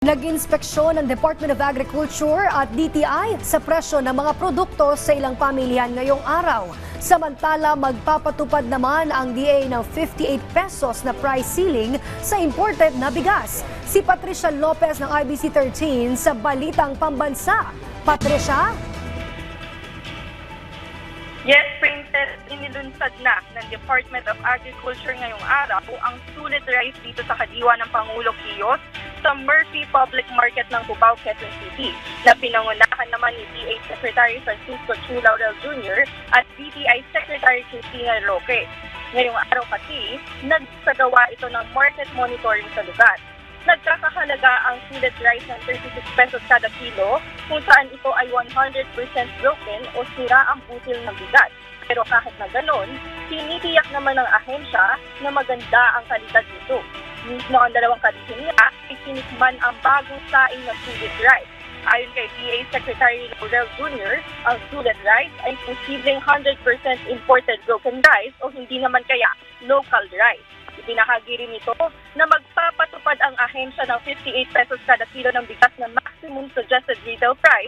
Nag-inspeksyon ng Department of Agriculture at DTI sa presyo ng mga produkto sa ilang pamilyan ngayong araw. Samantala, magpapatupad naman ang DA ng 58 pesos na price ceiling sa imported na bigas. Si Patricia Lopez ng IBC 13 sa Balitang Pambansa. Patricia? Yes, Princess, inilunsad na ng Department of Agriculture ngayong araw ang sulit rice dito sa kadiwa ng Pangulo Kiosk sa Murphy Public Market ng Cubao, Quezon City, na pinangunahan naman ni DA Secretary Francisco Chu Laurel Jr. at DTI Secretary Cristina Roque. Ngayong araw kasi, nagsagawa ito ng market monitoring sa lugar. Nagkakahalaga ang sulit rice ng 36 pesos kada kilo, kung saan ito ay 100% broken o sira ang butil ng bigas. Pero kahit na ganon, tinitiyak naman ng ahensya na maganda ang kalidad nito. Mismo ang dalawang kadihinya ay sinikman ang bagong saing na sulit rice. Ayon kay DA Secretary Laurel Jr., ang sulit rice ay posibleng 100% imported broken rice o hindi naman kaya local rice. Ibinahagi rin ito na magpapatupad ang ahensya ng 58 pesos kada kilo ng bigas na maximum suggested retail price